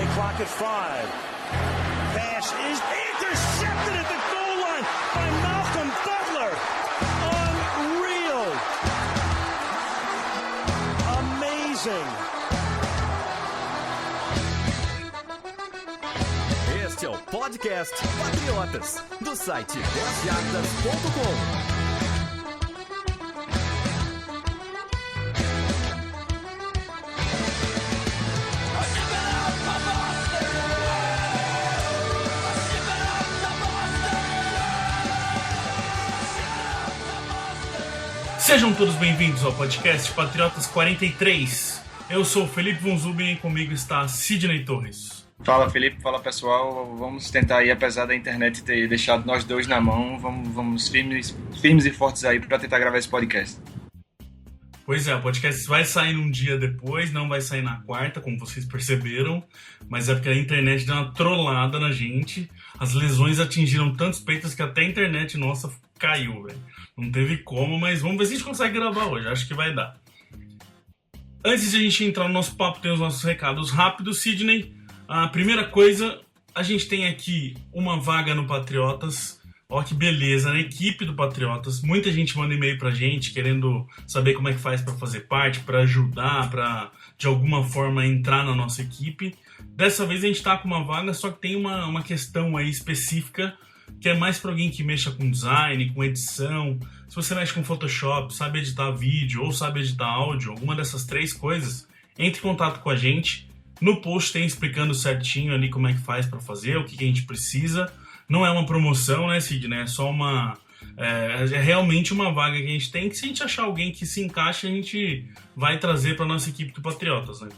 Play clock at 5. Pass is intercepted at the goal line by Malcolm Butler. Unreal. Amazing. Este é o podcast Patriotas, do site 10jardas.com. Sejam todos bem-vindos ao podcast Patriotas 43. Eu sou o Felipe Von Zubin e comigo está Sidney Torres. Fala Felipe, fala pessoal, vamos tentar aí, apesar da internet ter deixado nós dois na mão, vamos firmes e fortes aí para tentar gravar esse podcast. Pois é, o podcast vai sair um dia depois, não vai sair na quarta, como vocês perceberam, mas é porque a internet deu uma trollada na gente, as lesões atingiram tantos peitos que até a internet nossa caiu, velho. Não teve como, mas vamos ver se a gente consegue gravar hoje, acho que vai dar. Antes de a gente entrar no nosso papo, tem os nossos recados rápidos, Sidney. A primeira coisa, a gente tem aqui uma vaga no Patriotas. Ó que beleza, na equipe do Patriotas. Muita gente manda e-mail pra gente, querendo saber como é que faz pra fazer parte, pra ajudar, pra de alguma forma entrar na nossa equipe. Dessa vez a gente tá com uma vaga, só que tem uma questão aí específica, que é mais para alguém que mexa com design, com edição. Se você mexe com Photoshop, sabe editar vídeo ou sabe editar áudio, alguma dessas três coisas, entre em contato com a gente. No post tem explicando certinho ali como é que faz para fazer, o que a gente precisa. Não é uma promoção, né, Sidney? É só é realmente uma vaga que a gente tem, que se a gente achar alguém que se encaixe, a gente vai trazer para nossa equipe do Patriotas, né?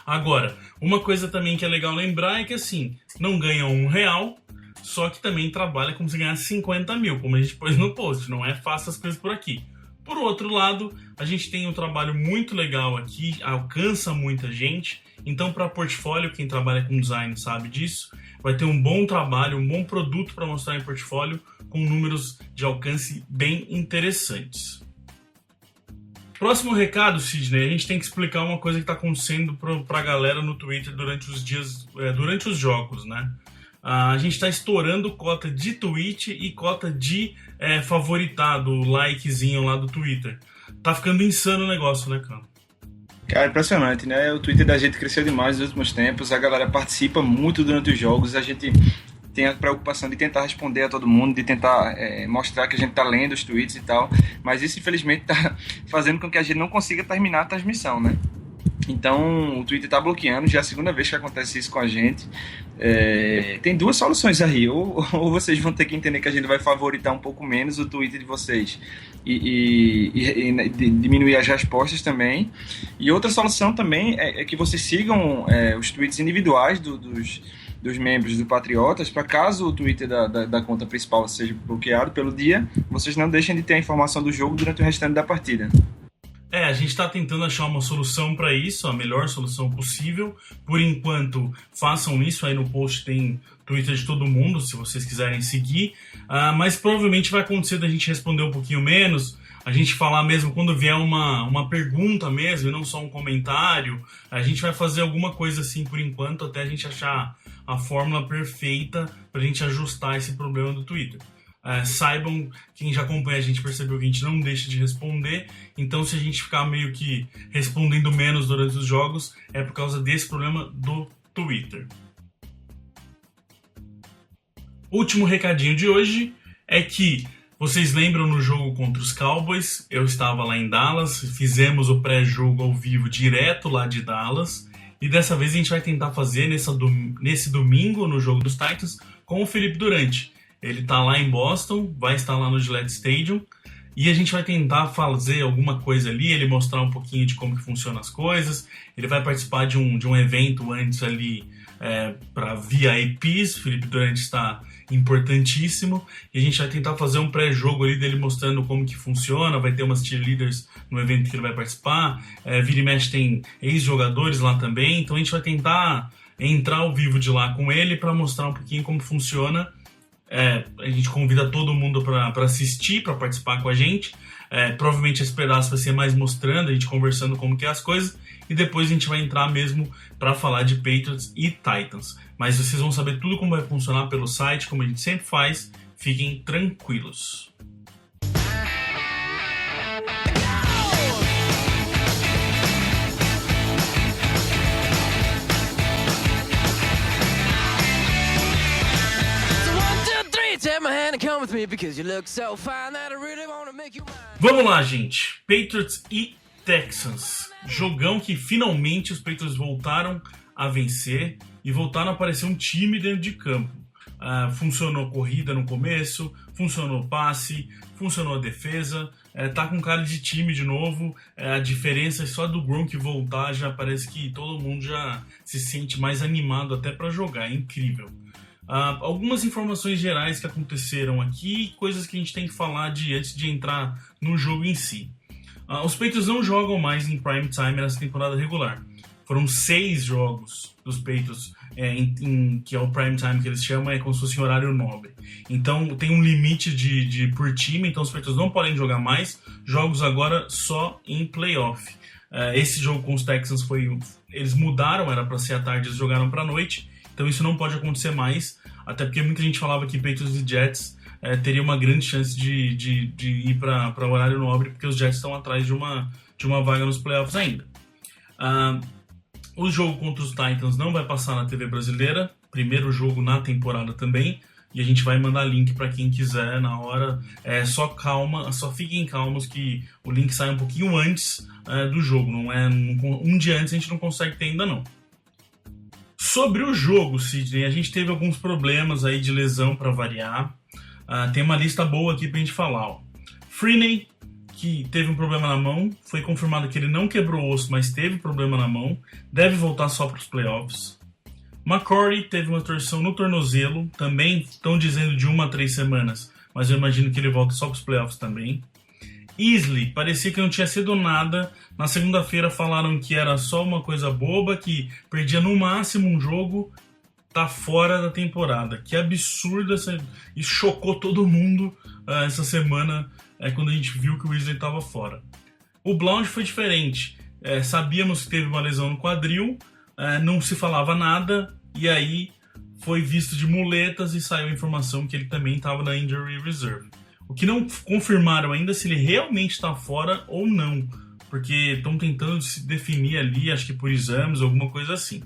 Agora, uma coisa também que é legal lembrar é que, assim, não ganha R$1, só que também trabalha como se ganhasse 50 mil, como a gente pôs no post. Não é fácil as coisas por aqui. Por outro lado, a gente tem um trabalho muito legal aqui, alcança muita gente. Então, para portfólio, quem trabalha com design sabe disso, vai ter um bom trabalho, um bom produto para mostrar em portfólio, com números de alcance bem interessantes. Próximo recado, Sidney, a gente tem que explicar uma coisa que está acontecendo para a galera no Twitter durante os jogos, né? A gente está estourando cota de tweet e cota de favoritado, likezinho lá do Twitter. Tá ficando insano o negócio, né, cara? Cara, impressionante, né? O Twitter da gente cresceu demais nos últimos tempos, a galera participa muito durante os jogos, a gente tem a preocupação de tentar responder a todo mundo, de tentar mostrar que a gente tá lendo os tweets e tal, mas isso infelizmente tá fazendo com que a gente não consiga terminar a transmissão, né? Então o Twitter tá bloqueando, já é a segunda vez que acontece isso com a gente. Tem duas soluções aí, ou vocês vão ter que entender que a gente vai favoritar um pouco menos o Twitter de vocês e diminuir as respostas também, e outra solução também é que vocês sigam os tweets individuais dos membros do Patriotas, para caso o Twitter da conta principal seja bloqueado pelo dia, vocês não deixem de ter a informação do jogo durante o restante da partida. A gente está tentando achar uma solução para isso, a melhor solução possível. Por enquanto, façam isso, aí no post tem Twitter de todo mundo, se vocês quiserem seguir. Mas provavelmente vai acontecer da gente responder um pouquinho menos, a gente falar mesmo quando vier uma pergunta mesmo, e não só um comentário. A gente vai fazer alguma coisa assim por enquanto, até a gente achar a fórmula perfeita para a gente ajustar esse problema do Twitter. Saibam, quem já acompanha a gente percebeu que a gente não deixa de responder, então se a gente ficar meio que respondendo menos durante os jogos, é por causa desse problema do Twitter. Último recadinho de hoje é que vocês lembram no jogo contra os Cowboys, eu estava lá em Dallas, fizemos o pré-jogo ao vivo direto lá de Dallas, e dessa vez a gente vai tentar fazer nesse domingo no jogo dos Titans com o Felipe Durante. Ele tá lá em Boston, vai estar lá no Gillette Stadium, e a gente vai tentar fazer alguma coisa ali, ele mostrar um pouquinho de como que funcionam as coisas. Ele vai participar de um evento antes ali para VIPs, Felipe Durante está importantíssimo, e a gente vai tentar fazer um pré-jogo ali dele mostrando como que funciona. Vai ter umas cheerleaders no evento que ele vai participar, vira e mexe tem ex-jogadores lá também, então a gente vai tentar entrar ao vivo de lá com ele para mostrar um pouquinho como funciona. A gente convida todo mundo para assistir, para participar com a gente. Provavelmente esse pedaço vai ser mais mostrando, a gente conversando como que é as coisas, e depois a gente vai entrar mesmo para falar de Patriots e Titans. Mas vocês vão saber tudo como vai funcionar pelo site, como a gente sempre faz. Fiquem tranquilos. Vamos lá, gente. Patriots e Texans. Jogão que finalmente os Patriots voltaram a vencer e voltaram a aparecer um time dentro de campo. Funcionou corrida no começo, funcionou passe, funcionou a defesa, tá com cara de time de novo. A diferença é só do Gronk voltar, já parece que todo mundo já se sente mais animado até para jogar, é incrível. Algumas informações gerais que aconteceram aqui, coisas que a gente tem que falar antes de entrar no jogo em si. Os Patriots não jogam mais em prime time nessa temporada regular. Foram 6 jogos dos Patriots, que é o prime time que eles chamam, é como se fosse um horário nobre. Então tem um limite por time, então os Patriots não podem jogar mais jogos agora só em playoff. Esse jogo com os Texans eles mudaram, era para ser à tarde, eles jogaram para a noite. Então isso não pode acontecer mais, até porque muita gente falava que Patriots e Jets teria uma grande chance de ir para o horário nobre, porque os Jets estão atrás de uma vaga nos playoffs ainda. O jogo contra os Titans não vai passar na TV brasileira, primeiro jogo na temporada também, e a gente vai mandar link para quem quiser na hora. Só fiquem calmos que o link sai um pouquinho antes do jogo, um dia antes a gente não consegue ter ainda não. Sobre o jogo, Sidney, a gente teve alguns problemas aí de lesão para variar. Tem uma lista boa aqui pra gente falar. Ó. Freeney, que teve um problema na mão, foi confirmado que ele não quebrou o osso, mas teve problema na mão, deve voltar só para os playoffs. McCory teve uma torção no tornozelo, também estão dizendo de 1 a 3 semanas, mas eu imagino que ele volta só para os playoffs também. Easley, parecia que não tinha sido nada. Na segunda-feira falaram que era só uma coisa boba, que perdia no máximo um jogo, tá fora da temporada. Que absurdo, e chocou todo mundo essa semana, quando a gente viu que o Easley estava fora. O Blount foi diferente. Sabíamos que teve uma lesão no quadril, não se falava nada, e aí foi visto de muletas e saiu a informação que ele também estava na Injury Reserve. O que não confirmaram ainda se ele realmente está fora ou não, porque estão tentando se definir ali, acho que por exames, alguma coisa assim.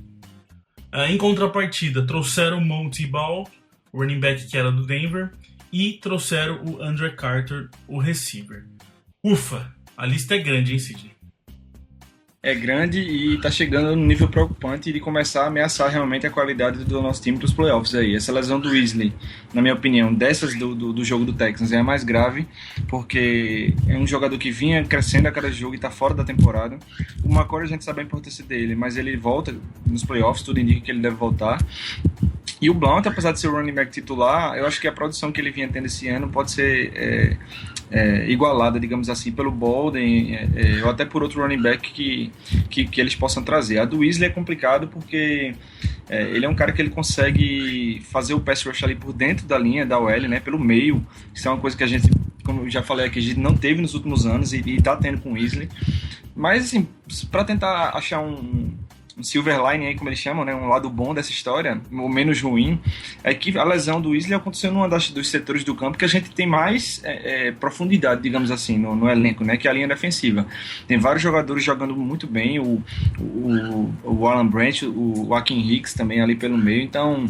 Em contrapartida, trouxeram o Monty Ball, o running back que era do Denver, e trouxeram o Andre Carter, o receiver. Ufa, a lista é grande, hein, Sidney? É grande e tá chegando num nível preocupante de começar a ameaçar realmente a qualidade do nosso time pros playoffs aí. Essa lesão do Easley, na minha opinião, dessas do jogo do Texans é a mais grave, porque é um jogador que vinha crescendo a cada jogo e tá fora da temporada. O McCory a gente sabe a importância dele, mas ele volta nos playoffs, tudo indica que ele deve voltar. E o Blount, apesar de ser o running back titular, eu acho que a produção que ele vinha tendo esse ano pode ser igualada, digamos assim, pelo Bolden ou até por outro running back que eles possam trazer. A do Easley é complicado porque ele é um cara que ele consegue fazer o pass rush ali por dentro da linha da OL, né, pelo meio. Isso é uma coisa que a gente, como eu já falei aqui, a gente não teve nos últimos anos e está tendo com o Easley. Mas, assim, para tentar achar um silver line aí, como eles chamam, né, um lado bom dessa história, ou menos ruim, é que a lesão do Easley aconteceu num dos setores do campo que a gente tem mais profundidade, digamos assim, no elenco, né, que é a linha defensiva. Tem vários jogadores jogando muito bem, o Alan Branch, o Akiem Hicks também ali pelo meio, então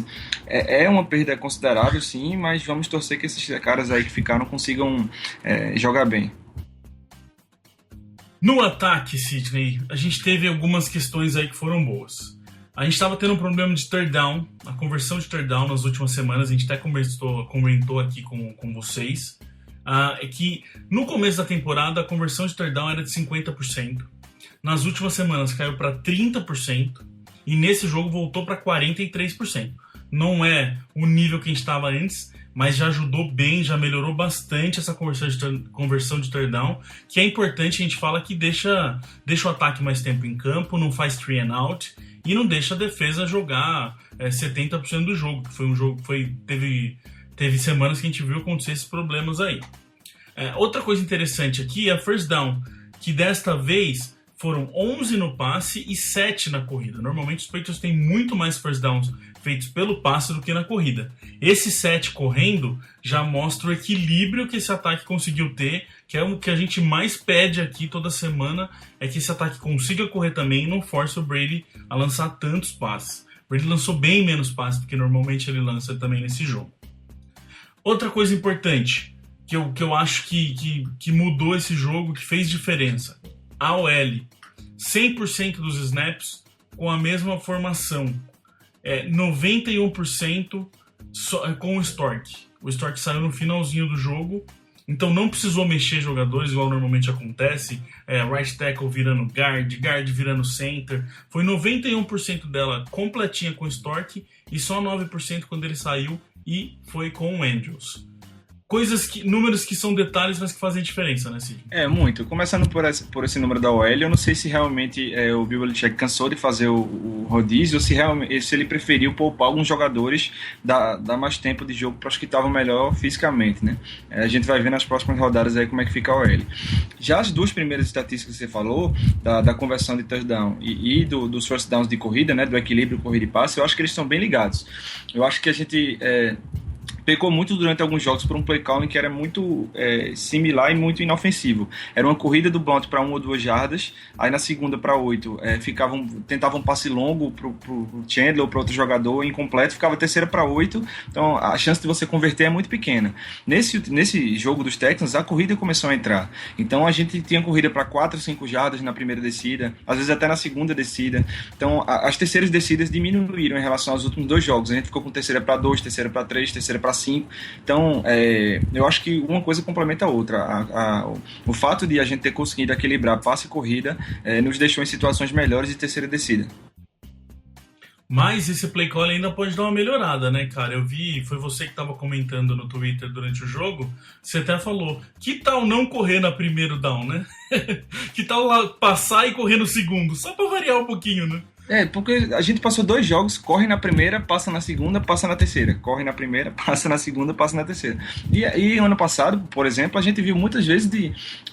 é uma perda considerável, sim, mas vamos torcer que esses caras aí que ficaram consigam jogar bem. No ataque, Sidney, a gente teve algumas questões aí que foram boas. A gente estava tendo um problema de third down, a conversão de third down nas últimas semanas, a gente até comentou aqui com vocês, é que no começo da temporada a conversão de third down era de 50%, nas últimas semanas caiu para 30% e nesse jogo voltou para 43%. Não é o nível que a gente estava antes, mas já ajudou bem, já melhorou bastante essa conversão de third down, que é importante, a gente fala que deixa o ataque mais tempo em campo, não faz 3 and out, e não deixa a defesa jogar 70% do jogo, que foi um jogo que teve semanas que a gente viu acontecer esses problemas aí. Outra coisa interessante aqui é a first down, que desta vez foram 11 no passe e 7 na corrida. Normalmente os Patriots têm muito mais first downs feitos pelo passe do que na corrida. Esse 7 correndo já mostra o equilíbrio que esse ataque conseguiu ter, que é o que a gente mais pede aqui toda semana, é que esse ataque consiga correr também e não force o Brady a lançar tantos passes. O Brady lançou bem menos passes do que normalmente ele lança também nesse jogo. Outra coisa importante, que eu acho que mudou esse jogo, que fez diferença. A OL, 100% dos snaps com a mesma formação. 91% com o Stork. O Stork saiu no finalzinho do jogo, então não precisou mexer jogadores, igual normalmente acontece. Right tackle virando guard virando center. Foi 91% dela completinha com o Stork e só 9% quando ele saiu e foi com o Andrews. Números que são detalhes, mas que fazem diferença, né, Cid? Muito. Começando por esse número da OL, eu não sei se realmente o Bill Belichick cansou de fazer o rodízio ou se ele preferiu poupar alguns jogadores, dar mais tempo de jogo para os que estavam melhor fisicamente, né? A gente vai ver nas próximas rodadas aí como é que fica a OL. Já as duas primeiras estatísticas que você falou, da conversão de touchdown e dos first downs de corrida, né, do equilíbrio corrida e passe, eu acho que eles estão bem ligados. Eu acho que a gente pecou muito durante alguns jogos por um play calling que era muito similar e muito inofensivo. Era uma corrida do Blount para 1 ou 2 jardas, aí na segunda para 8 tentavam um passe longo pro Chandler ou para outro jogador incompleto, ficava terceira para 8, então a chance de você converter é muito pequena. Nesse jogo dos Texans, a corrida começou a entrar, então a gente tinha corrida para 4 ou 5 jardas na primeira descida, às vezes até na segunda descida, então as terceiras descidas diminuíram em relação aos últimos 2 jogos. A gente ficou com terceira para 2, terceira para 3, terceira para 5. Então, eu acho que uma coisa complementa a outra. O fato de a gente ter conseguido equilibrar passe e corrida nos deixou em situações melhores de terceira descida. Mas esse play call ainda pode dar uma melhorada, né, cara? Eu vi, foi você que estava comentando no Twitter durante o jogo, você até falou, que tal não correr na primeiro down, né? Que tal lá passar e correr no segundo? Só para variar um pouquinho, né? Porque a gente passou 2 jogos, corre na primeira, passa na segunda, passa na terceira. Corre na primeira, passa na segunda, passa na terceira. E ano passado, por exemplo, a gente viu muitas vezes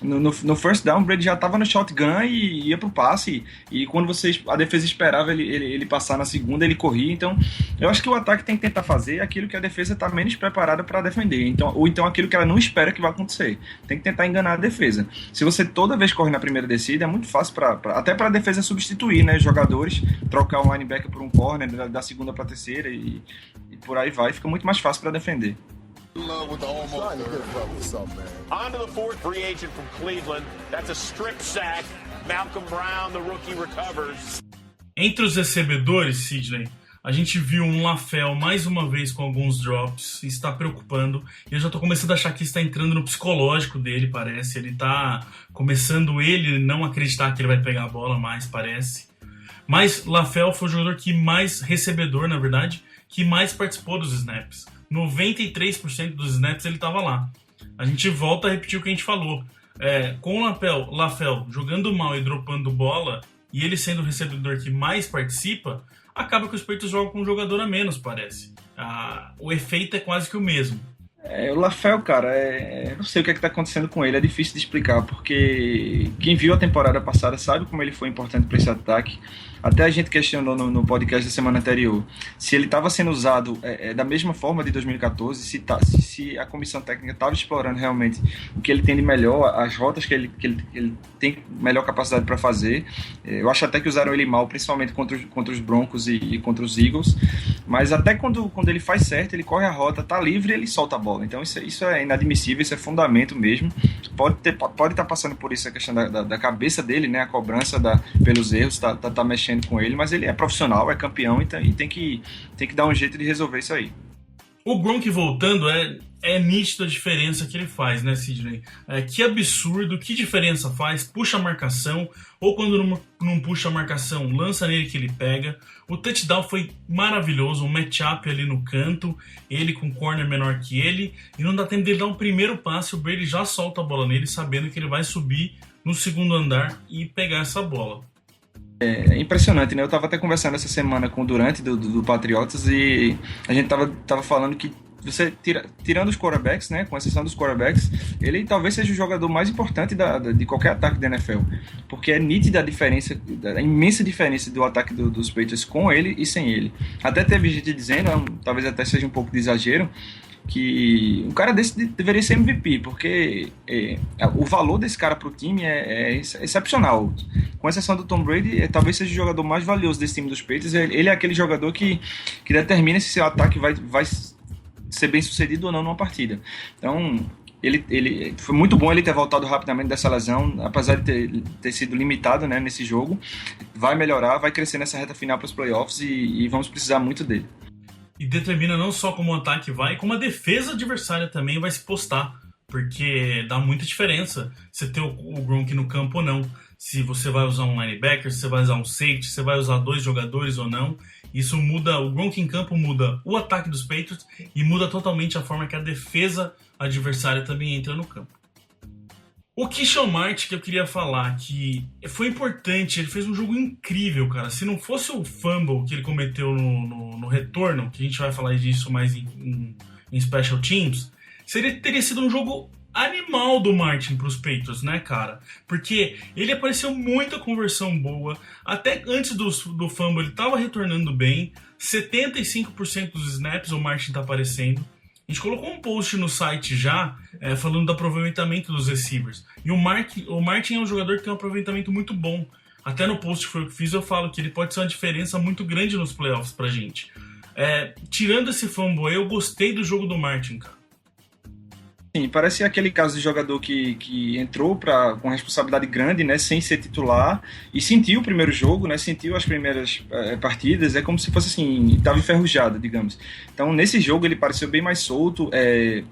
no first down, o Brady já estava no shotgun e ia pro passe. E quando a defesa esperava ele passar na segunda, ele corria. Então, eu acho que o ataque tem que tentar fazer aquilo que a defesa está menos preparada para defender. Ou então aquilo que ela não espera que vai acontecer. Tem que tentar enganar a defesa. Se você toda vez corre na primeira descida, é muito fácil até para a defesa substituir, né, jogadores, trocar um linebacker por um corner, da segunda para a terceira e por aí vai, fica muito mais fácil para defender. On to the fourth free agent from Cleveland. That's a strip sack. Malcolm Brown, the rookie, recovers. Entre os recebedores, Sidney, a gente viu um LaFell mais uma vez com alguns drops, está preocupando, e eu já tô começando a achar que está entrando no psicológico dele, parece. Ele tá começando não acreditar que ele vai pegar a bola mais, parece. Mas LaFell foi o jogador recebedor, na verdade, que mais participou dos snaps. 93% dos snaps ele estava lá. A gente volta a repetir o que a gente falou. Com o LaFell jogando mal e dropando bola, e ele sendo o recebedor que mais participa, acaba que os Patriots jogam com um jogador a menos, parece. O efeito é quase que o mesmo. O LaFell, cara, não sei o que está acontecendo com ele, é difícil de explicar, porque quem viu a temporada passada sabe como ele foi importante para esse ataque. Até a gente questionou no podcast da semana anterior se ele estava sendo usado da mesma forma de 2014, se a comissão técnica estava explorando realmente o que ele tem de melhor, as rotas que ele tem melhor capacidade para fazer. Eu acho até que usaram ele mal, principalmente contra os Broncos e contra os Eagles, mas até quando ele faz certo, ele corre a rota, tá livre e ele solta a bola. Então isso é inadmissível, isso é fundamento mesmo. Pode estar passando por isso a questão da cabeça dele, né, a cobrança pelos erros, tá mexendo com ele, mas ele é profissional, é campeão e tem que dar um jeito de resolver isso aí. O Gronk voltando é nítida a diferença que ele faz, né, Sidney? Que absurdo, que diferença faz, puxa a marcação, ou quando não puxa a marcação, lança nele que ele pega. O touchdown foi maravilhoso, um matchup ali no canto, ele com corner menor que ele, e não dá tempo dele dar um primeiro passe, o Brady já solta a bola nele, sabendo que ele vai subir no segundo andar e pegar essa bola. É impressionante, né? Eu estava até conversando essa semana com o Durante do Patriotas e a gente tava falando que você tirando os quarterbacks, né, com exceção dos quarterbacks, ele talvez seja o jogador mais importante de qualquer ataque da NFL, porque é nítida a imensa diferença do ataque dos Patriots com ele e sem ele. Até teve gente dizendo, talvez até seja um pouco de exagero, que um cara desse deveria ser MVP, porque o valor desse cara pro time é excepcional. Com exceção do Tom Brady, talvez seja o jogador mais valioso desse time dos Patriots. Ele é aquele jogador que determina se seu ataque vai ser bem sucedido ou não numa partida. Então, ele foi muito bom ele ter voltado rapidamente dessa lesão, apesar de ter sido limitado, né, nesse jogo. Vai melhorar, vai crescer nessa reta final para os playoffs e vamos precisar muito dele. E determina não só como o ataque vai, como a defesa adversária também vai se postar, porque dá muita diferença você ter o Gronk no campo ou não. Se você vai usar um linebacker, se você vai usar um safety, se você vai usar 2 jogadores ou não. Isso muda, o Gronk em campo muda o ataque dos Patriots e muda totalmente a forma que a defesa adversária também entra no campo. O Keyshawn Martin, que eu queria falar, que foi importante, ele fez um jogo incrível, cara. Se não fosse o fumble que ele cometeu no retorno, que a gente vai falar disso mais em Special Teams, teria sido um jogo animal do Martin para os Patriots, né, cara? Porque ele apareceu muita conversão boa, até antes do fumble ele estava retornando bem, 75% dos snaps o Martin está aparecendo. A gente colocou um post no site já, falando do aproveitamento dos receivers. E o Martin é um jogador que tem um aproveitamento muito bom. Até no post que eu fiz eu falo que ele pode ser uma diferença muito grande nos playoffs pra gente. Tirando esse fumble, eu gostei do jogo do Martin, cara. Sim, parece aquele caso de jogador que entrou com responsabilidade grande, né, sem ser titular, e sentiu o primeiro jogo, né, sentiu as primeiras partidas, é como se fosse assim, estava enferrujado, digamos. Então, nesse jogo ele pareceu bem mais solto,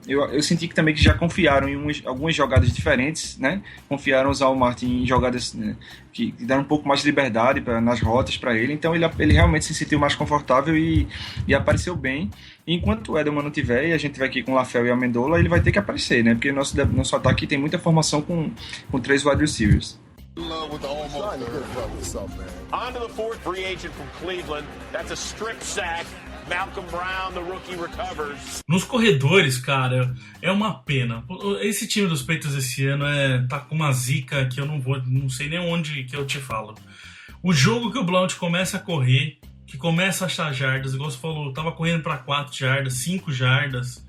eu senti que também que já confiaram em algumas jogadas diferentes, né, confiaram usar o Martin em jogadas, né, que deram um pouco mais de liberdade nas rotas para ele, então ele realmente se sentiu mais confortável e apareceu bem. Enquanto o Edelman não tiver, e a gente vai aqui com o LaFleur e a Amendola, ele vai ter que aparecer, né? Porque nosso ataque tem muita formação com 3 wide receivers. On to the fourth free agent from Cleveland. That's a strip sack. Malcolm Brown, the rookie, recovers. Nos corredores, cara, é uma pena. Esse time dos Patriots esse ano tá com uma zica que eu não sei nem onde que eu te falo. O jogo que o Blount começa a correr, que começa a achar jardas, igual você falou, tava correndo para 4 jardas, 5 jardas,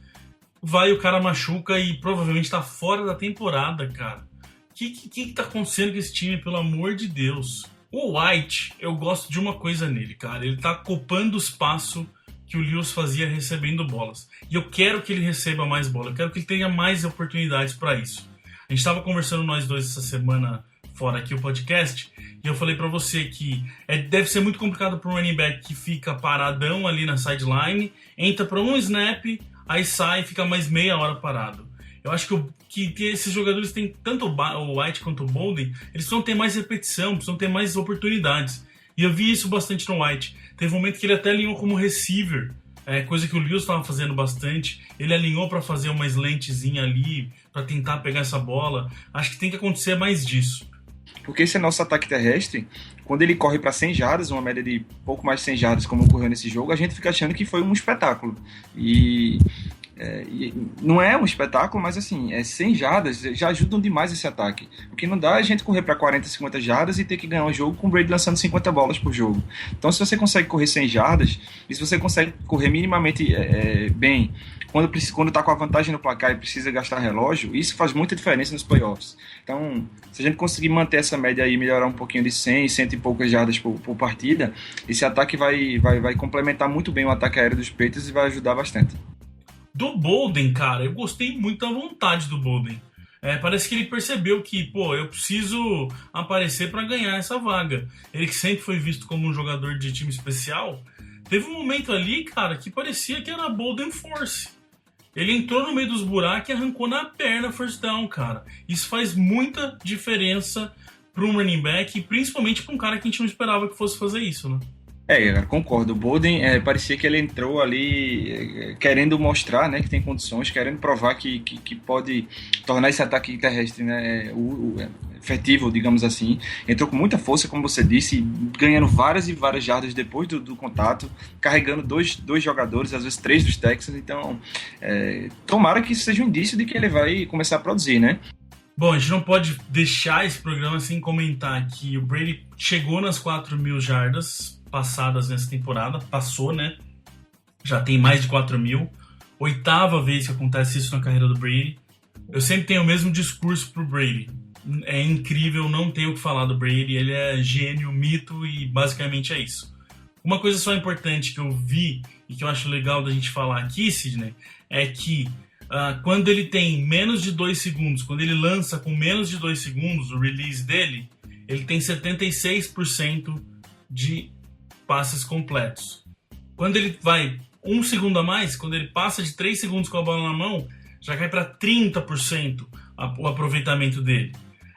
o cara machuca e provavelmente tá fora da temporada, cara. O que tá acontecendo com esse time, pelo amor de Deus? O White, eu gosto de uma coisa nele, cara, ele tá ocupando o espaço que o Lewis fazia recebendo bolas. E eu quero que ele receba mais bola, eu quero que ele tenha mais oportunidades para isso. A gente tava conversando nós dois essa semana fora aqui o podcast, e eu falei pra você que deve ser muito complicado para um running back que fica paradão ali na sideline, entra para um snap, aí sai e fica mais meia hora parado. Eu acho que esses jogadores têm tanto o White quanto o Bolden, eles precisam ter mais repetição, precisam ter mais oportunidades. E eu vi isso bastante no White. Teve um momento que ele até alinhou como receiver, coisa que o Lewis estava fazendo bastante. Ele alinhou para fazer uma slantezinha ali, para tentar pegar essa bola. Acho que tem que acontecer mais disso. Porque esse é nosso ataque terrestre, quando ele corre para 100 jardas, uma média de pouco mais de 100 jardas, como ocorreu nesse jogo, a gente fica achando que foi um espetáculo. E não é um espetáculo, mas assim, 100 jardas já ajudam demais esse ataque. O que não dá é a gente correr para 40, 50 jardas e ter que ganhar o jogo com o Brady lançando 50 bolas por jogo. Então, se você consegue correr 100 jardas, e se você consegue correr minimamente bem, quando está com a vantagem no placar e precisa gastar relógio, isso faz muita diferença nos playoffs. Então, se a gente conseguir manter essa média aí, melhorar um pouquinho de 100 e poucas jardas por partida, esse ataque vai complementar muito bem o ataque aéreo dos Patriots e vai ajudar bastante. Do Bolden, cara, eu gostei muito da vontade do Bolden. Parece que ele percebeu que, eu preciso aparecer para ganhar essa vaga. Ele que sempre foi visto como um jogador de time especial, teve um momento ali, cara, que parecia que era Bolden Force. Ele entrou no meio dos buracos e arrancou na perna first down, cara. Isso faz muita diferença para um running back, e principalmente para um cara que a gente não esperava que fosse fazer isso, né? Cara, concordo. O Bolden parecia que ele entrou ali querendo mostrar, né, que tem condições, querendo provar que pode tornar esse ataque terrestre, né, efetivo, digamos assim. Entrou com muita força, como você disse, ganhando várias e várias jardas depois do contato, carregando dois jogadores, às vezes 3 dos Texans. Então, tomara que isso seja um indício de que ele vai começar a produzir, né? Bom, a gente não pode deixar esse programa sem comentar que o Brady chegou nas 4.000 jardas passadas nessa temporada, passou, né? Já tem mais de 4.000. 8ª vez que acontece isso na carreira do Brady. Eu sempre tenho o mesmo discurso pro Brady. É incrível, não tenho o que falar do Brady. Ele é gênio, mito e basicamente é isso. Uma coisa só importante que eu vi e que eu acho legal da gente falar aqui, Sidney, é que quando ele tem menos de 2 segundos, quando ele lança com menos de 2 segundos o release dele, ele tem 76% de passes completos. Quando ele vai 1 segundo a mais, quando ele passa de 3 segundos com a bola na mão, já cai para 30% o aproveitamento dele.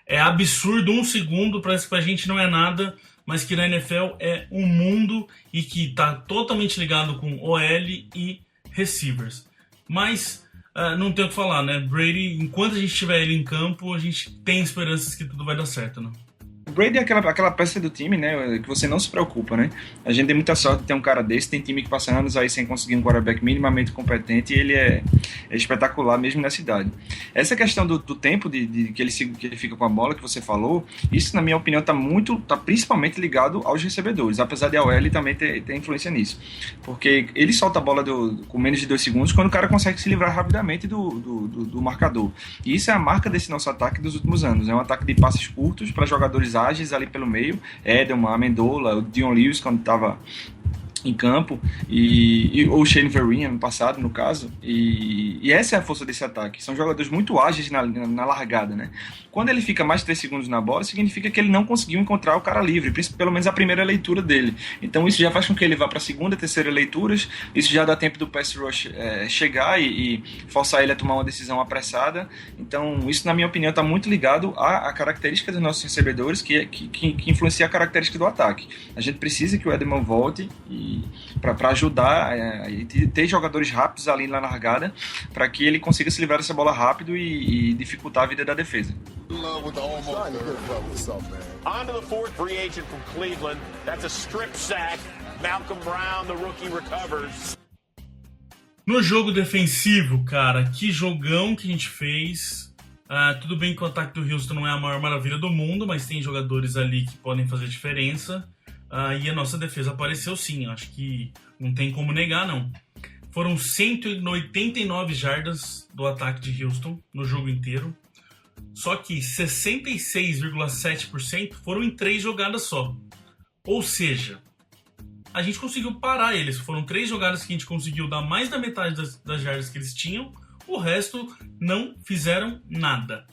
É absurdo, 1 segundo, parece que pra gente não é nada, mas que na NFL é um mundo e que está totalmente ligado com OL e receivers. Mas não tem o que falar, né? Brady, enquanto a gente tiver ele em campo, a gente tem esperanças que tudo vai dar certo, né? O Brady é aquela peça do time, né, que você não se preocupa, né? A gente tem muita sorte de ter um cara desse, tem time que passa anos aí sem conseguir um quarterback minimamente competente e ele é espetacular mesmo nessa idade. Essa questão do tempo que ele fica com a bola, que você falou, isso na minha opinião tá principalmente ligado aos recebedores, apesar de a OL também ter influência nisso. Porque ele solta a bola com menos de 2 segundos quando o cara consegue se livrar rapidamente do marcador. E isso é a marca desse nosso ataque dos últimos anos. É um ataque de passes curtos para jogadores ágeis ali pelo meio, Edelman, Amendola, o Dion Lewis quando estava em campo, ou Shane Vereen ano passado, no caso, e essa é a força desse ataque. São jogadores muito ágeis na largada, né? Quando ele fica mais de 3 segundos na bola, significa que ele não conseguiu encontrar o cara livre, pelo menos a primeira leitura dele. Então isso já faz com que ele vá para a segunda, terceira leituras, isso já dá tempo do pass rush chegar e forçar ele a tomar uma decisão apressada. Então isso, na minha opinião, está muito ligado à característica dos nossos recebedores, que influencia a característica do ataque. A gente precisa que o Edelman volte para ajudar e ter jogadores rápidos ali na largada, para que ele consiga se livrar dessa bola rápido e dificultar a vida da defesa. On to the fourth free agent from Cleveland. That's a strip sack. Malcolm Brown, the rookie, recovers. No jogo defensivo, cara, que jogão que a gente fez. Tudo bem que o ataque do Houston não é a maior maravilha do mundo, mas tem jogadores ali que podem fazer diferença. E a nossa defesa apareceu sim, acho que não tem como negar, não. Foram 189 jardas do ataque de Houston no jogo inteiro. Só que 66,7% foram em 3 jogadas só. Ou seja, a gente conseguiu parar eles. Foram 3 jogadas que a gente conseguiu dar mais da metade das jardas que eles tinham. O resto não fizeram nada.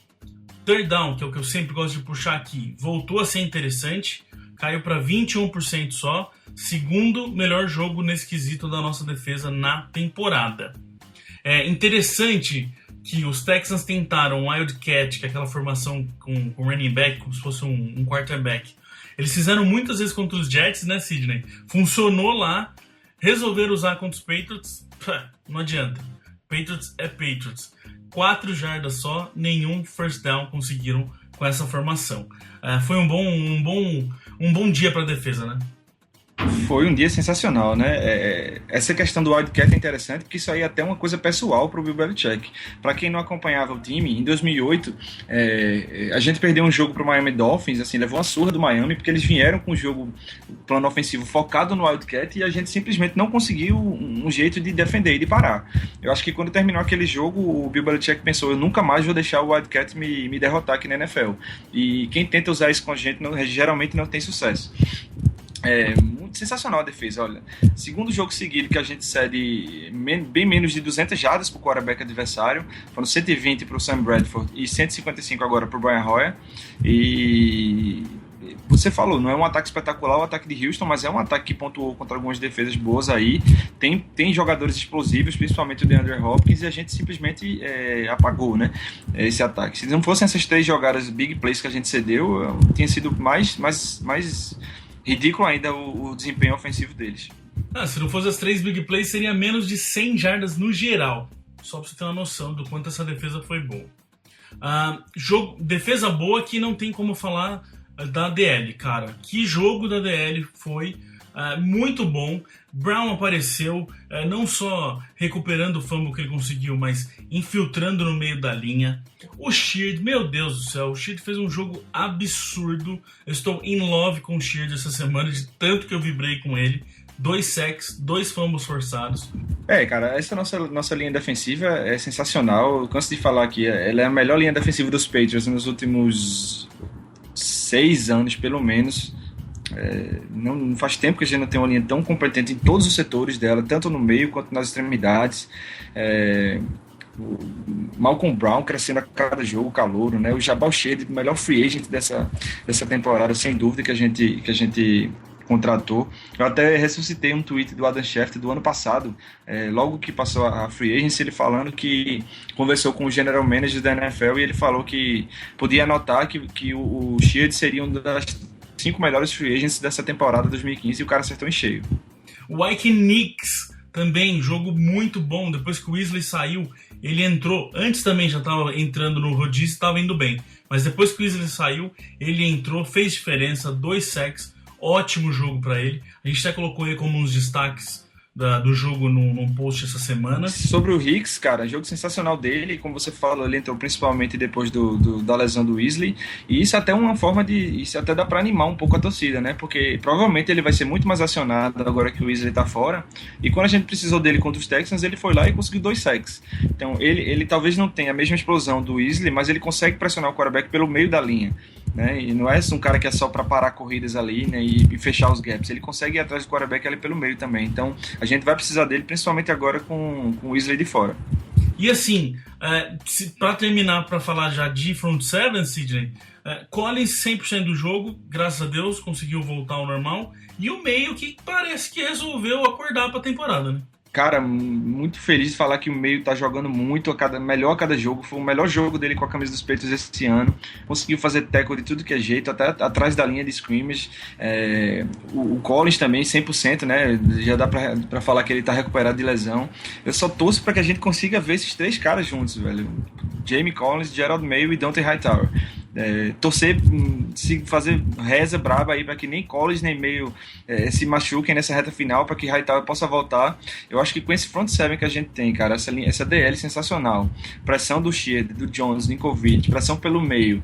Third down, que é o que eu sempre gosto de puxar aqui, voltou a ser interessante. Caiu para 21% só. Segundo melhor jogo nesse quesito da nossa defesa na temporada. É interessante que os Texans tentaram Wildcat, que é aquela formação com running back, como se fosse um quarterback. Eles fizeram muitas vezes contra os Jets, né, Sidney? Funcionou lá. Resolveram usar contra os Patriots. Não adianta. Patriots é Patriots. 4 jardas só, nenhum first down conseguiram com essa formação. Foi um bom dia para a defesa, né? Foi um dia sensacional, né? Essa questão do Wildcat é interessante, porque isso aí é até uma coisa pessoal para o Bill Belichick. Para quem não acompanhava o time, em 2008, a gente perdeu um jogo para o Miami Dolphins, assim, levou uma surra do Miami, porque eles vieram com o plano ofensivo focado no Wildcat e a gente simplesmente não conseguiu um jeito de defender e de parar. Eu acho que quando terminou aquele jogo, o Bill Belichick pensou, eu nunca mais vou deixar o Wildcat me derrotar aqui na NFL. E quem tenta usar isso com a gente geralmente não tem sucesso. Muito sensacional a defesa, olha. Segundo jogo seguido que a gente cede bem menos de 200 jardas para o quarterback adversário, foram 120 para o Sam Bradford e 155 agora para o Brian Hoyer. E você falou, não é um ataque espetacular o ataque de Houston, mas é um ataque que pontuou contra algumas defesas boas aí. Tem jogadores explosivos, principalmente o DeAndre Hopkins, e a gente simplesmente apagou, né, esse ataque. Se não fossem essas 3 jogadas big plays que a gente cedeu, tinha sido mais ridículo ainda o desempenho ofensivo deles. Se não fosse as 3 big plays, seria menos de 100 jardas no geral. Só pra você ter uma noção do quanto essa defesa foi boa. Defesa boa que não tem como falar da DL, cara. Que jogo da DL foi muito bom. Brown apareceu, não só recuperando o fumble que ele conseguiu, mas infiltrando no meio da linha. O Sheard, meu Deus do céu, o Sheard fez um jogo absurdo. Eu estou in love com o Sheard essa semana, de tanto que eu vibrei com ele. 2 sacks, 2 fumbles forçados. Cara, essa nossa linha defensiva é sensacional. Eu canso de falar que ela é a melhor linha defensiva dos Patriots nos últimos 6 anos, pelo menos. Não faz tempo que a gente não tem uma linha tão competente em todos os setores dela, tanto no meio quanto nas extremidades. O Malcolm Brown crescendo a cada jogo, calouro, né? O Jabal Sheard, o melhor free agent dessa temporada, sem dúvida, que a gente contratou. Eu até ressuscitei um tweet do Adam Schefter do ano passado, logo que passou a free agency, ele falando que conversou com o general manager da NFL e ele falou que podia anotar que o Sheard seria um das 5 melhores free agents dessa temporada 2015 e o cara acertou em cheio. O Ike Nix também, jogo muito bom. Depois que o Weasley saiu, ele entrou. Antes também já estava entrando no rodízio e estava indo bem. Mas depois que o Weasley saiu, ele entrou, fez diferença, 2 sacks. Ótimo jogo para ele. A gente até colocou ele como um dos destaques do jogo num post essa semana. Sobre o Hicks, cara, jogo sensacional dele. Como você falou, ele entrou principalmente depois da lesão do Weasley. E isso até é uma forma isso até dá para animar um pouco a torcida, né? Porque provavelmente ele vai ser muito mais acionado agora que o Weasley tá fora. E quando a gente precisou dele contra os Texans, ele foi lá e conseguiu 2 sacks. Então ele talvez não tenha a mesma explosão do Weasley, mas ele consegue pressionar o quarterback pelo meio da linha. Né? E não é um cara que é só para parar corridas ali, né? e fechar os gaps. Ele consegue ir atrás do quarterback ali pelo meio também. Então a gente vai precisar dele, principalmente agora com o Weasley de fora. E assim, para terminar, para falar já de front seven, Sidney, Collins 100% do jogo, graças a Deus, conseguiu voltar ao normal. E o meio que parece que resolveu acordar para a temporada, né? Cara, muito feliz de falar que o meio tá jogando muito, melhor a cada jogo. Foi o melhor jogo dele com a camisa dos Patriots esse ano. Conseguiu fazer tackle de tudo que é jeito, até atrás da linha de scrimmage. O Collins também, 100%, né? Já dá pra falar que ele tá recuperado de lesão. Eu só torço pra que a gente consiga ver esses 3 caras juntos, velho. Jamie Collins, Gerald Mayo e Dante Hightower. Torcer, se fazer reza braba aí para que nem Collins nem Mayo se machuquem nessa reta final, para que Hightower possa voltar. Eu acho que com esse front seven que a gente tem, cara, essa DL sensacional, pressão do Sheard, do Jones, Ninkovic, pressão pelo meio,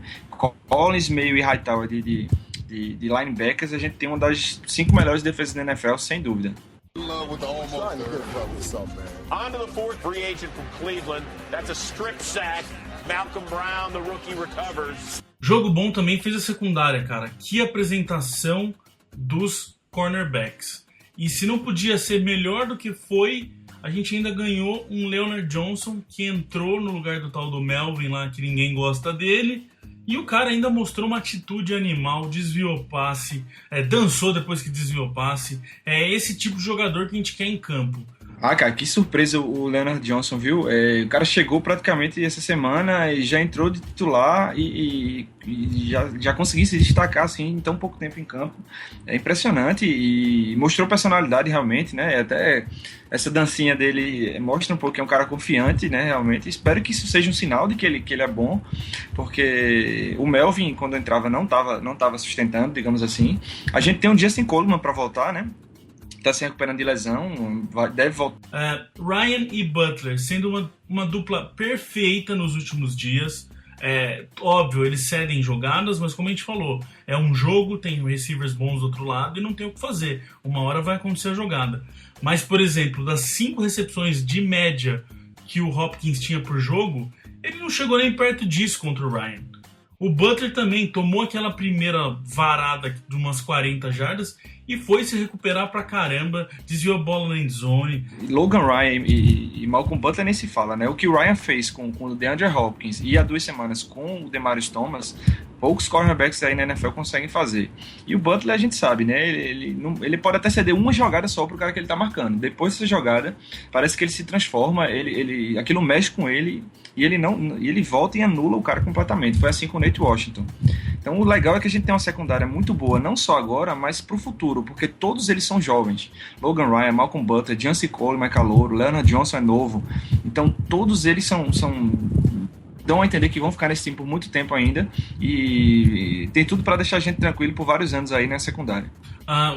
Collins, Mayo e Hightower de linebackers, a gente tem uma das 5 melhores defesas da NFL, sem dúvida. On to the 4th free agent from Cleveland. That's a strip sack. Malcolm Brown, the rookie, recovers. Jogo bom também fez a secundária, cara. Que apresentação dos cornerbacks. E se não podia ser melhor do que foi, a gente ainda ganhou um Leonard Johnson que entrou no lugar do tal do Melvin lá, que ninguém gosta dele. E o cara ainda mostrou uma atitude animal, desviou passe, dançou depois que desviou passe. É esse tipo de jogador que a gente quer em campo. Cara, que surpresa o Leonard Johnson, viu? O cara chegou praticamente essa semana e já entrou de titular e já conseguiu se destacar assim em tão pouco tempo em campo. É impressionante e mostrou personalidade realmente, né? Até essa dancinha dele mostra um pouco que é um cara confiante, né? Realmente. Espero que isso seja um sinal de que ele é bom, porque o Melvin, quando entrava, não tava sustentando, digamos assim. A gente tem um Justin Coleman para voltar, né? Tá se recuperando de lesão, deve voltar. Ryan e Butler sendo uma dupla perfeita nos últimos dias. Óbvio, eles cedem jogadas, mas como a gente falou, é um jogo, tem receivers bons do outro lado e não tem o que fazer. Uma hora vai acontecer a jogada. Mas, por exemplo, das 5 recepções de média que o Hopkins tinha por jogo, ele não chegou nem perto disso contra o Ryan. O Butler também tomou aquela primeira varada de umas 40 jardas e foi se recuperar pra caramba, desviou a bola na endzone. Logan Ryan e Malcolm Butler nem se fala, né? O que o Ryan fez com o DeAndre Hopkins e há 2 semanas com o Demaryius Thomas, Poucos cornerbacks aí na NFL conseguem fazer. E o Butler a gente sabe, né? Ele pode até ceder uma jogada só pro cara que ele tá marcando. Depois dessa jogada, parece que ele se transforma, aquilo mexe com ele e ele volta e anula o cara completamente. Foi assim com o Nate Washington. Então o legal é que a gente tem uma secundária muito boa, não só agora, mas pro futuro, porque todos eles são jovens. Logan Ryan, Malcolm Butler, Jancy Coleman é calouro, Leonard Johnson é novo. Então todos eles dão a entender que vão ficar nesse time por muito tempo ainda e tem tudo para deixar a gente tranquilo por vários anos aí na secundária.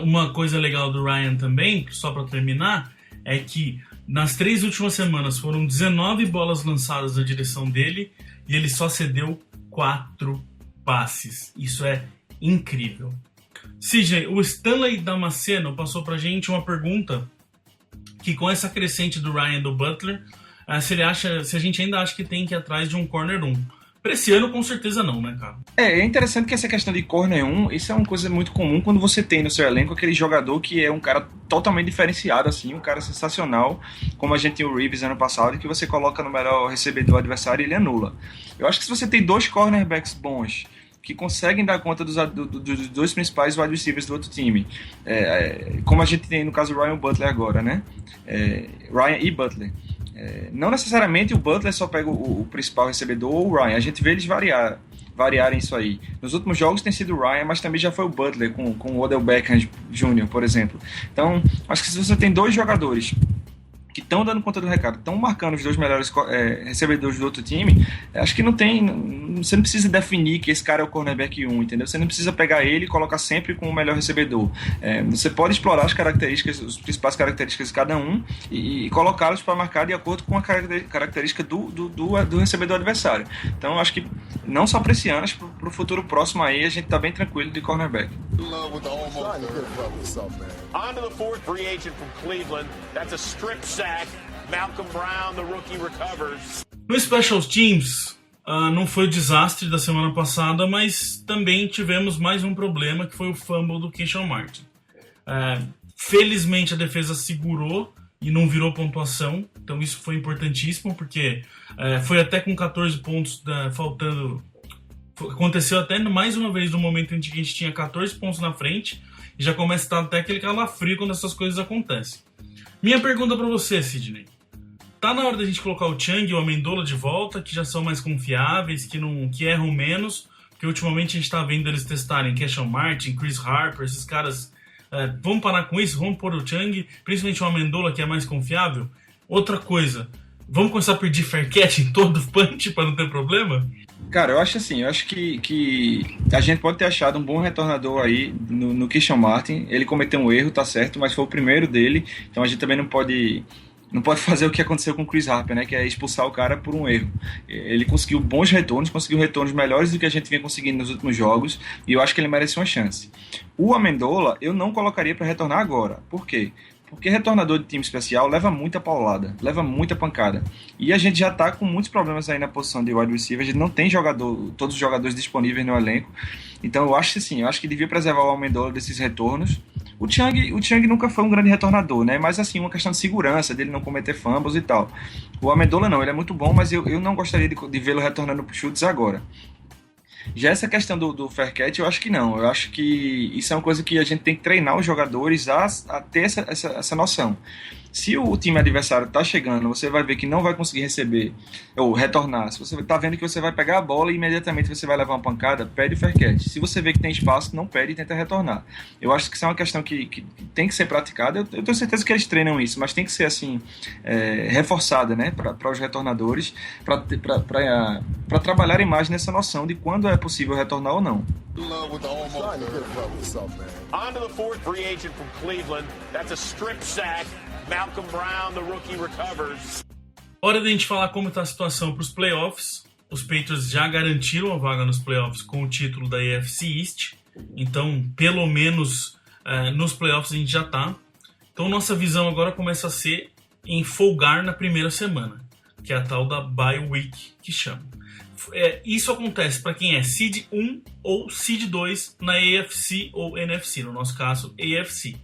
Uma coisa legal do Ryan também, só para terminar, é que nas 3 últimas semanas foram 19 bolas lançadas na direção dele e ele só cedeu 4 passes. Isso é incrível. CJ, o Stanley Damasceno passou pra gente uma pergunta que com essa crescente do Ryan e do Butler, se a gente ainda acha que tem que ir atrás de um corner 1. Pra esse ano, com certeza não, né, cara? É interessante que essa questão de corner 1, isso é uma coisa muito comum quando você tem no seu elenco aquele jogador que é um cara totalmente diferenciado, assim, um cara sensacional, como a gente tinha o Reeves ano passado, que você coloca no melhor recebedor adversário e ele anula. Eu acho que se você tem 2 cornerbacks bons, que conseguem dar conta dos 2 principais wide receivers do outro time, como a gente tem no caso do Ryan e Butler agora, né? Ryan e Butler. Não necessariamente o Butler só pega o principal recebedor ou o Ryan, a gente vê eles variarem isso aí. Nos últimos jogos tem sido o Ryan, mas também já foi o Butler com o Odell Beckham Jr., por exemplo. Então, acho que se você tem 2 jogadores que estão dando conta do recado, estão marcando os 2 melhores recebedores do outro time, acho que você não precisa definir que esse cara é o cornerback 1, entendeu? Você não precisa pegar ele e colocar sempre com o melhor recebedor. Você pode explorar as principais características de cada um e colocá-los para marcar de acordo com a característica do recebedor adversário. Então, acho que não só para esse ano, mas para o futuro próximo aí, a gente está bem tranquilo de cornerback. On to the 4th free agent from Cleveland. That's a strip sack. Malcolm Brown, the rookie, recovers. No Special Teams, não foi o desastre da semana passada, mas também tivemos mais um problema, que foi o fumble do Keyshawn Martin. Felizmente a defesa segurou e não virou pontuação, então isso foi importantíssimo, porque foi até com 14 pontos faltando. Aconteceu até mais uma vez no momento em que a gente tinha 14 pontos na frente e já começa a estar até aquele calafrio quando essas coisas acontecem. Minha pergunta para você, Sidney. Tá na hora da gente colocar o Chung e o Amendola de volta, que já são mais confiáveis, que erram menos, porque ultimamente a gente tá vendo eles testarem Keyshawn Martin, Chris Harper, esses caras. Vamos parar com isso, vamos pôr o Chung, principalmente o Amendola, que é mais confiável. Outra coisa, vamos começar a pedir fair catch em todo punch para não ter problema? Cara, eu acho que a gente pode ter achado um bom retornador aí no Keyshawn Martin. Ele cometeu um erro, tá certo, mas foi o primeiro dele, então a gente também não pode fazer o que aconteceu com o Chris Harper, né, que é expulsar o cara por um erro. Ele conseguiu bons retornos, conseguiu retornos melhores do que a gente vinha conseguindo nos últimos jogos, e eu acho que ele merece uma chance. O Amendola eu não colocaria para retornar agora. Por quê? Porque retornador de time especial leva muita paulada, leva muita pancada. E a gente já tá com muitos problemas aí na posição de wide receiver, a gente não tem todos os jogadores disponíveis no elenco. Então eu acho que devia preservar o Amendola desses retornos. O Chung nunca foi um grande retornador, né? Mas assim, uma questão de segurança, dele não cometer fumbles e tal. O Amendola não, ele é muito bom, mas eu não gostaria de vê-lo retornando para chutes agora. Já essa questão do fair catch, eu acho que não. Eu acho que isso é uma coisa que a gente tem que treinar os jogadores a ter essa noção. Se o time adversário está chegando, você vai ver que não vai conseguir receber ou retornar. Se você está vendo que você vai pegar a bola e imediatamente você vai levar uma pancada, pede o fair catch. Se você vê que tem espaço, não pede e tenta retornar. Eu acho que isso é uma questão que tem que ser praticada. Eu tenho certeza que eles treinam isso, mas tem que ser assim, reforçada, né, para os retornadores, para trabalharem mais nessa noção de quando é possível retornar ou não. On to the 4th free agent from Cleveland. That's a strip sack. Malcolm Brown, the rookie, recovers. Hora de a gente falar como está a situação para os playoffs. Os Patriots já garantiram a vaga nos playoffs com o título da AFC East. Então, pelo menos nos playoffs a gente já está. Então, nossa visão agora começa a ser em folgar na primeira semana, que é a tal da bye week que chama. Isso acontece para quem é Seed 1 ou Seed 2 na AFC ou NFC, no nosso caso, AFC.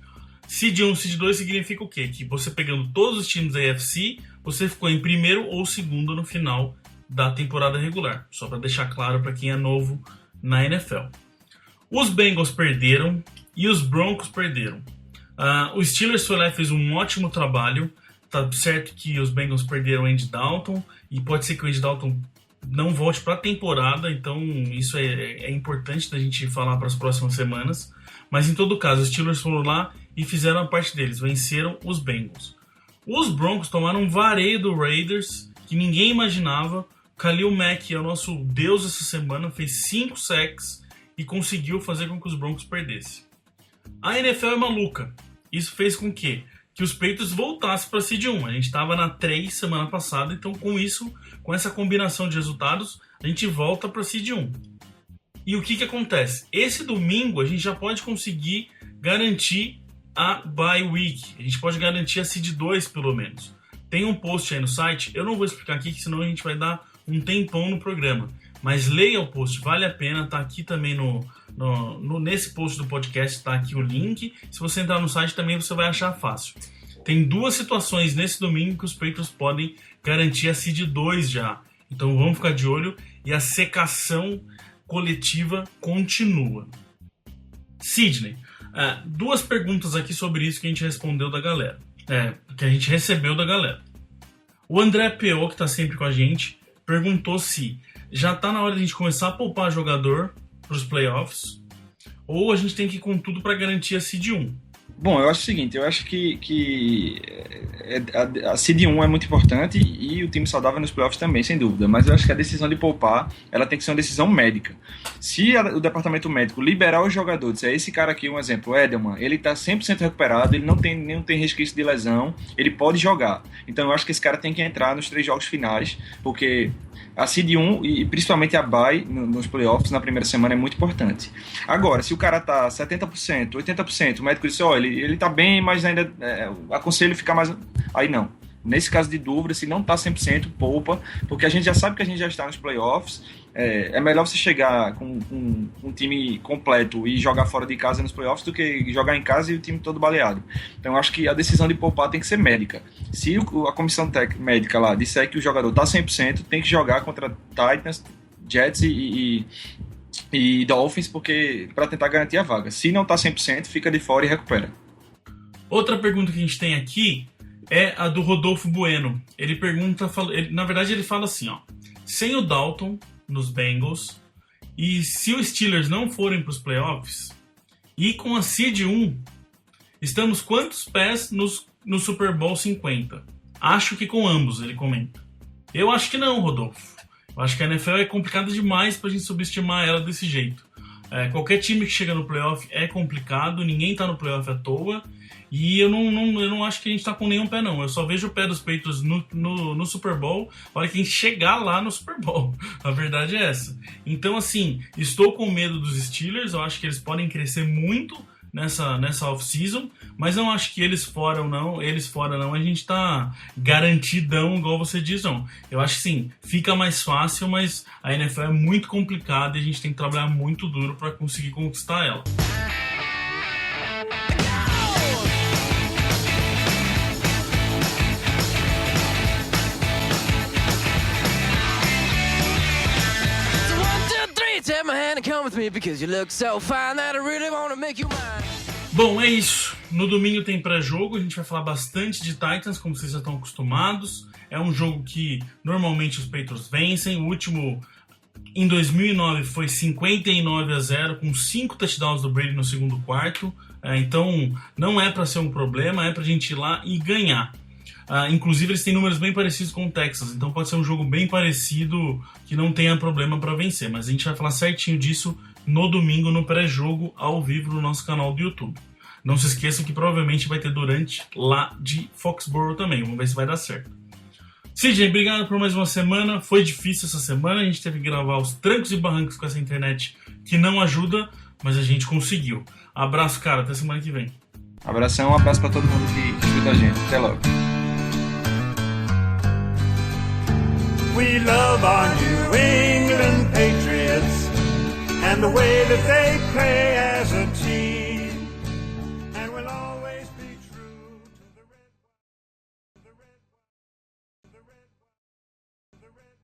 Seed 1, Seed 2 significa o quê? Que você pegando todos os times da AFC, você ficou em primeiro ou segundo no final da temporada regular. Só para deixar claro para quem é novo na NFL. Os Bengals perderam e os Broncos perderam. O Steelers foi lá e fez um ótimo trabalho. Tá certo que os Bengals perderam o Andy Dalton e pode ser que o Andy Dalton não volte para a temporada, então isso é importante da gente falar para as próximas semanas. Mas em todo caso, os Steelers foram lá e fizeram a parte deles, venceram os Bengals. Os Broncos tomaram um vareio do Raiders que ninguém imaginava. Khalil Mack é o nosso deus essa semana, fez 5 sacks e conseguiu fazer com que os Broncos perdessem. A NFL é maluca. Isso fez com que os Patriots voltassem para a Seed 1. A gente estava na 3 semana passada, então com essa combinação de resultados, a gente volta para a Seed 1. E o que acontece? Esse domingo a gente já pode conseguir garantir a bye week. A gente pode garantir a Seed 2 pelo menos. Tem um post aí no site, eu não vou explicar aqui, que senão a gente vai dar um tempão no programa. Mas leia o post, vale a pena, tá aqui também nesse post do podcast, tá aqui o link. Se você entrar no site também você vai achar fácil. Tem 2 situações nesse domingo que os Patriots podem garantir a Seed 2 já. Então vamos ficar de olho e a secação coletiva continua. Sidney, 2 perguntas aqui sobre isso que a gente respondeu da galera. Que a gente recebeu da galera. O André P.O., que tá sempre com a gente, perguntou se já tá na hora de a gente começar a poupar jogador para os playoffs ou a gente tem que ir com tudo para garantir a Seed 1. Bom, eu acho o seguinte, eu acho que a Seed 1 é muito importante e o time saudável nos playoffs também, sem dúvida, mas eu acho que a decisão de poupar, ela tem que ser uma decisão médica. Se o departamento médico liberar os jogadores, esse cara aqui, um exemplo, o Edelman, ele está 100% recuperado, ele não tem resquício de lesão, ele pode jogar. Então eu acho que esse cara tem que entrar nos 3 jogos finais, porque a Seed 1 e principalmente a bye nos playoffs na primeira semana é muito importante. Agora, se o cara tá 70%, 80%, o médico disse, ele tá bem, mas ainda aconselho ficar mais... Aí não. Nesse caso de dúvida, se não tá 100%, poupa, porque a gente já sabe que a gente já está nos playoffs. É melhor você chegar com um time completo e jogar fora de casa nos playoffs do que jogar em casa e o time todo baleado. Então eu acho que a decisão de poupar tem que ser médica. Se a comissão médica lá disser que o jogador está 100%, tem que jogar contra Titans, Jets e Dolphins, porque para tentar garantir a vaga. Se não está 100%, fica de fora e recupera. Outra pergunta que a gente tem aqui é a do Rodolfo Bueno. Ele pergunta, na verdade ele fala assim, sem o Dalton nos Bengals, e se os Steelers não forem para os playoffs, e com a Seed 1, estamos quantos pés no Super Bowl 50? Acho que com ambos, ele comenta. Eu acho que não, Rodolfo. Eu acho que a NFL é complicada demais para a gente subestimar ela desse jeito. Qualquer time que chega no playoff é complicado, ninguém está no playoff à toa, e eu não acho que a gente está com nenhum pé, não. Eu só vejo o pé dos Patriots no Super Bowl a hora que a gente chegar lá no Super Bowl. A verdade é essa. Então, assim, estou com medo dos Steelers, eu acho que eles podem crescer muito nessa off-season, mas não acho que eles fora não, a gente tá garantidão, igual você diz, não. Eu acho que sim, fica mais fácil, mas a NFL é muito complicada e a gente tem que trabalhar muito duro para conseguir conquistar ela. Bom, é isso. No domingo tem pré-jogo, a gente vai falar bastante de Titans, como vocês já estão acostumados. É um jogo que normalmente os Patriots vencem. O último, em 2009, foi 59-0, com 5 touchdowns do Brady no segundo quarto. Então, não é para ser um problema, é para a gente ir lá e ganhar. Inclusive, eles têm números bem parecidos com o Texas, então pode ser um jogo bem parecido que não tenha problema para vencer. Mas a gente vai falar certinho disso no domingo, no pré-jogo, ao vivo no nosso canal do YouTube. Não se esqueçam que provavelmente vai ter durante lá de Foxborough também. Vamos ver se vai dar certo. CJ, obrigado por mais uma semana. Foi difícil essa semana, a gente teve que gravar os trancos e barrancos com essa internet que não ajuda, mas a gente conseguiu. Abraço, cara, até semana que vem. Abração, um abraço para todo mundo que escuta a gente. Até logo. We love our New England Patriots and the way that they play as a